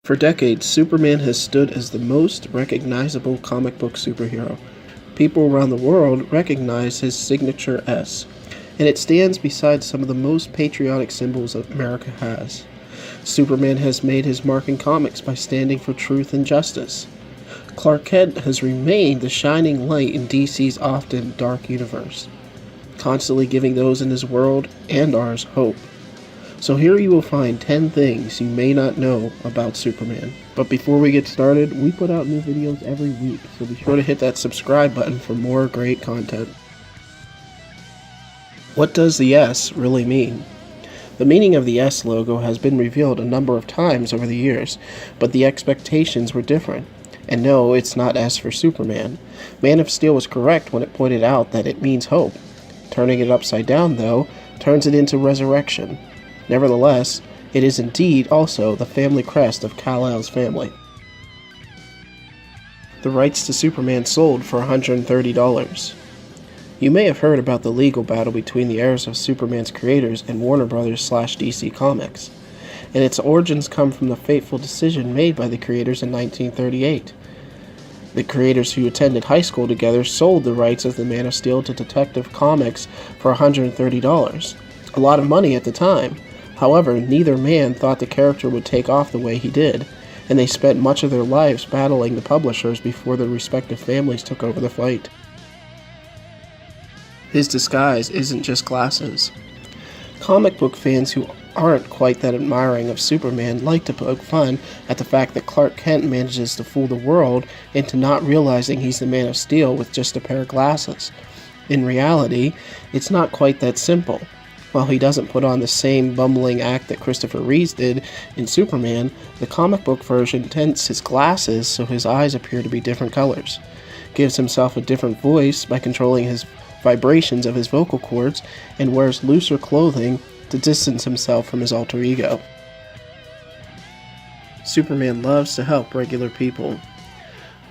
For decades, Superman has stood as the most recognizable comic book superhero. People around the world recognize his signature S, and it stands beside some of the most patriotic symbols that America has. Superman has made his mark in comics by standing for truth and justice. Clark Kent has remained the shining light in DC's often dark universe, constantly giving those in his world and ours hope. So here you will find 10 things you may not know about Superman. But before we get started, we put out new videos every week, so be sure to hit that subscribe button for more great content. What does the S really mean? The meaning of the S logo has been revealed a number of times over the years, but the expectations were different. And no, it's not S for Superman. Man of Steel was correct when it pointed out that it means hope. Turning it upside down, though, turns it into resurrection. Nevertheless, it is indeed also the family crest of Kal-El's family. The rights to Superman sold for $130. You may have heard about the legal battle between the heirs of Superman's creators and Warner Bros./DC Comics, and its origins come from the fateful decision made by the creators in 1938. The creators, who attended high school together, sold the rights of the Man of Steel to Detective Comics for $130. A lot of money at the time. However, neither man thought the character would take off the way he did, and they spent much of their lives battling the publishers before their respective families took over the fight. His disguise isn't just glasses. Comic book fans who aren't quite that admiring of Superman like to poke fun at the fact that Clark Kent manages to fool the world into not realizing he's the Man of Steel with just a pair of glasses. In reality, it's not quite that simple. While he doesn't put on the same bumbling act that Christopher Reeve did in Superman, the comic book version tints his glasses so his eyes appear to be different colors, gives himself a different voice by controlling his vibrations of his vocal cords, and wears looser clothing to distance himself from his alter ego. Superman loves to help regular people.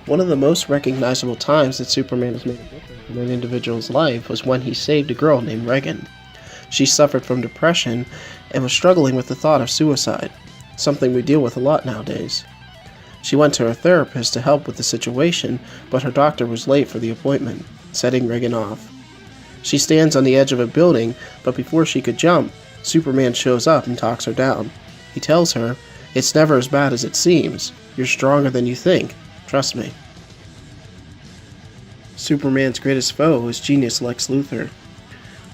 One of the most recognizable times that Superman has made a difference in an individual's life was when he saved a girl named Regan. She suffered from depression and was struggling with the thought of suicide, something we deal with a lot nowadays. She went to her therapist to help with the situation, but her doctor was late for the appointment, setting Regan off. She stands on the edge of a building, but before she could jump, Superman shows up and talks her down. He tells her, "It's never as bad as it seems. You're stronger than you think. Trust me." Superman's greatest foe is genius Lex Luthor.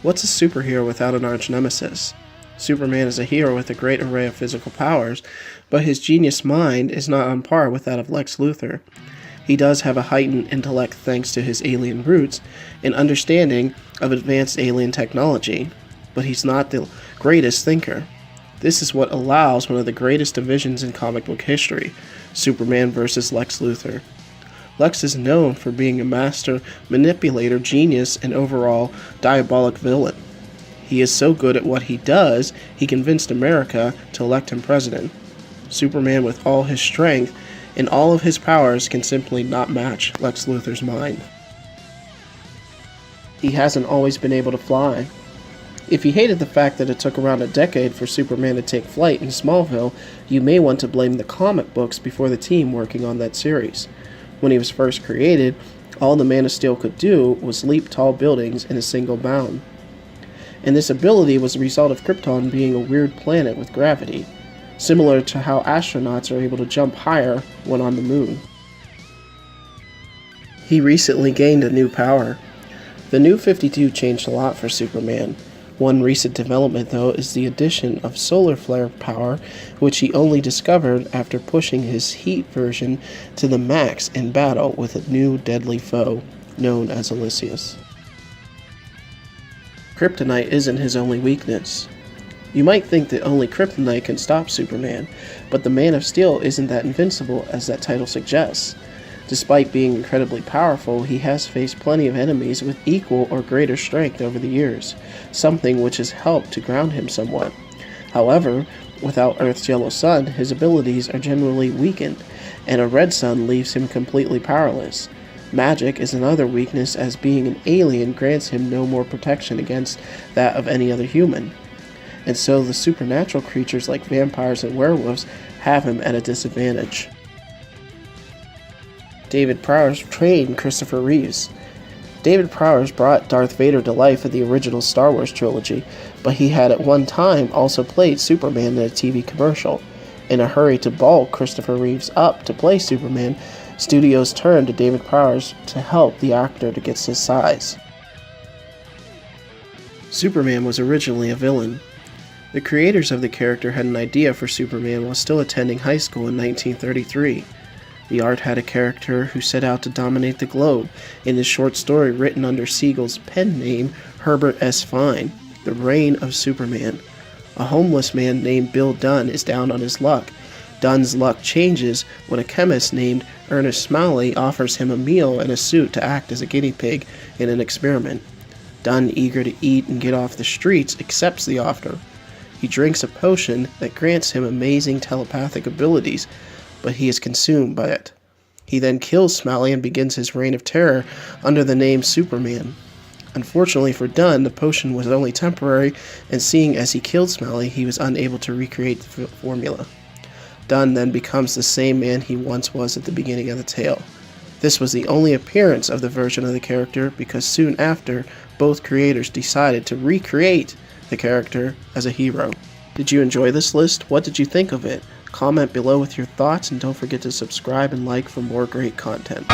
What's a superhero without an arch nemesis? Superman is a hero with a great array of physical powers, but his genius mind is not on par with that of Lex Luthor. He does have a heightened intellect thanks to his alien roots and understanding of advanced alien technology, but he's not the greatest thinker. This is what allows one of the greatest divisions in comic book history, Superman versus Lex Luthor. Lex is known for being a master manipulator, genius, and overall diabolic villain. He is so good at what he does, he convinced America to elect him president. Superman, with all his strength and all of his powers, can simply not match Lex Luthor's mind. He hasn't always been able to fly. If you hated the fact that it took around a decade for Superman to take flight in Smallville, you may want to blame the comic books before the team working on that series. When he was first created, all the Man of Steel could do was leap tall buildings in a single bound. And this ability was the result of Krypton being a weird planet with gravity, similar to how astronauts are able to jump higher when on the moon. He recently gained a new power. The New 52 changed a lot for Superman. One recent development, though, is the addition of solar flare power, which he only discovered after pushing his heat version to the max in battle with a new deadly foe, known as Elysius. Kryptonite isn't his only weakness. You might think that only Kryptonite can stop Superman, but the Man of Steel isn't that invincible as that title suggests. Despite being incredibly powerful, he has faced plenty of enemies with equal or greater strength over the years, something which has helped to ground him somewhat. However, without Earth's yellow sun, his abilities are generally weakened, and a red sun leaves him completely powerless. Magic is another weakness, as being an alien grants him no more protection against that of any other human. And so the supernatural creatures like vampires and werewolves have him at a disadvantage. David Prowse trained Christopher Reeves. David Prowse brought Darth Vader to life in the original Star Wars trilogy, but he had at one time also played Superman in a TV commercial. In a hurry to bulk Christopher Reeves up to play Superman, studios turned to David Prowse to help the actor to get his size. Superman was originally a villain. The creators of the character had an idea for Superman while still attending high school in 1933. The art had a character who set out to dominate the globe in his short story written under Siegel's pen name Herbert S. Fine, The Reign of Superman. A homeless man named Bill Dunn is down on his luck. Dunn's luck changes when a chemist named Ernest Smalley offers him a meal and a suit to act as a guinea pig in an experiment. Dunn, eager to eat and get off the streets, accepts the offer. He drinks a potion that grants him amazing telepathic abilities, but he is consumed by it. He then kills Smalley and begins his reign of terror under the name Superman. Unfortunately for Dunn, the potion was only temporary, and seeing as he killed Smalley, he was unable to recreate the formula. Dunn then becomes the same man he once was at the beginning of the tale. This was the only appearance of the version of the character because soon after, both creators decided to recreate the character as a hero. Did you enjoy this list? What did you think of it? Comment below with your thoughts and don't forget to subscribe and like for more great content.